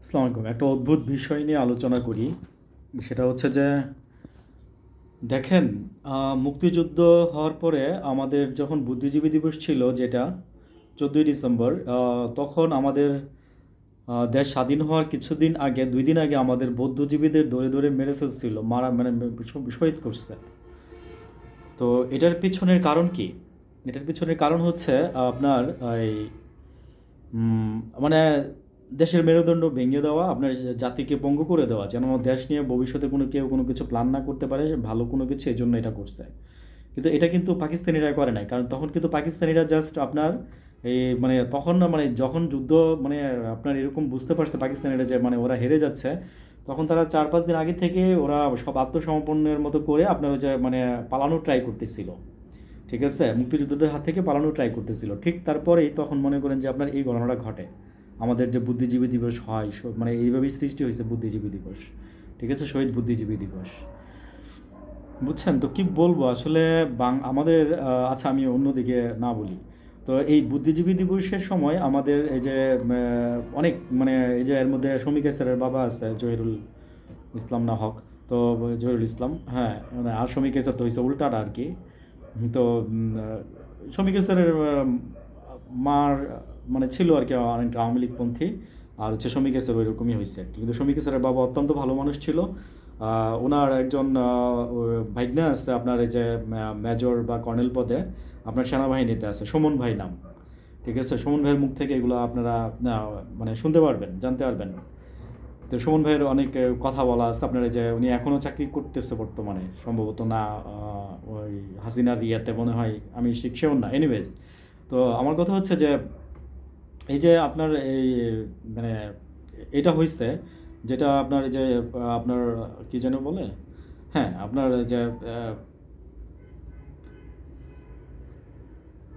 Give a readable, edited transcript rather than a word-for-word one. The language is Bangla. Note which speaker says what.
Speaker 1: আসসালামু আলাইকুম। একটা অদ্ভুত বিষয় নিয়ে আলোচনা করি। সেটা হচ্ছে যে দেখেন, মুক্তিযুদ্ধ হওয়ার পরে আমাদের যখন বুদ্ধিজীবী দিবস ছিল, যেটা 14ই ডিসেম্বর, তখন আমাদের দেশ স্বাধীন হওয়ার কিছুদিন আগে, 2 দিন আগে আমাদের বৌদ্ধজীবীদের ধরে ধরে মেরে ফেলছিল, মারা মানে শহীদ করছে। তো এটার পিছনের কারণ কি? এটার পিছনের কারণ হচ্ছে আপনার এই উম, মানে দেশের মেরুদণ্ড ভেঙে দেওয়া, আপনার জাতিকে পঙ্গু করে দেওয়া, যেন দেশ নিয়ে ভবিষ্যতে কেউ কোনো কিছু প্ল্যান না করতে পারে ভালো কোনো কিছু, এই জন্য এটা করছে। কিন্তু এটা কিন্তু পাকিস্তানিরা করে নাই, কারণ তখন কিন্তু পাকিস্তানিরা জাস্ট আপনার এই মানে তখন না, মানে যখন যুদ্ধ মানে আপনার এরকম বুঝতে পারছে পাকিস্তানিরা যে মানে ওরা হেরে যাচ্ছে, তখন তারা 4-5 দিন আগে থেকে ওরা সব আত্মসমর্পণের মতো করে আপনার ওই যে মানে পালানোর ট্রাই করতেছিল। ঠিক আছে, মুক্তিযোদ্ধাদের হাত থেকে পালানোর ট্রাই করতেছিল। ঠিক তারপরেই তখন মনে করেন যে আপনার এই ঘটনাটা ঘটে। আমাদের যে বুদ্ধিজীবী দিবস হয়, মানে এইভাবেই সৃষ্টি হয়েছে বুদ্ধিজীবী দিবস। ঠিক আছে, শহীদ বুদ্ধিজীবী দিবস। বুঝছেন তো কি বলবো আসলে। আমাদের আচ্ছা, আমি অন্যদিকে না বলি। তো এই বুদ্ধিজীবী দিবসের সময় আমাদের এই যে অনেক মানে এই যে এর মধ্যে শমিকা স্যারের বাবা আছে, জহিরুল ইসলাম না হক। তো জহিরুল ইসলাম, হ্যাঁ, মানে আর শমিকা স্যার তো হয়েছে উল্টাটা আর কি। তো শমিকা স্যারের মার মানে ছিল আর কি অনেক আওয়ামী লীগপন্থী। আর হচ্ছে শমিকা স্যার ওইরকমই হয়েছে আর কি। কিন্তু শমিকা স্যারের বাবা অত্যন্ত ভালো মানুষ ছিল। ওনার একজন ভাইগনা আছে আপনার, এই যে মেজর বা কর্নেল পদে আপনার সেনাবাহিনীতে আছে, সুমন ভাই নাম। ঠিক আছে, সুমন ভাইয়ের মুখ থেকে এগুলো আপনারা মানে শুনতে পারবেন, জানতে পারবেন। তো সুমন ভাইয়ের অনেক কথা বলা আছে আপনার, এই যে উনি এখনও চাকরি করতেছে বর্তমানে সম্ভবত, না ওই হাসিনার ইয়েতে মনে হয়, আমি শিখছেও না, এনিওয়েজ। তো আমার কথা হচ্ছে যে এই যে আপনার এই মানে এটা হয়েছে, যেটা আপনার এই যে আপনার কি যেন বলে, হ্যাঁ, আপনার যে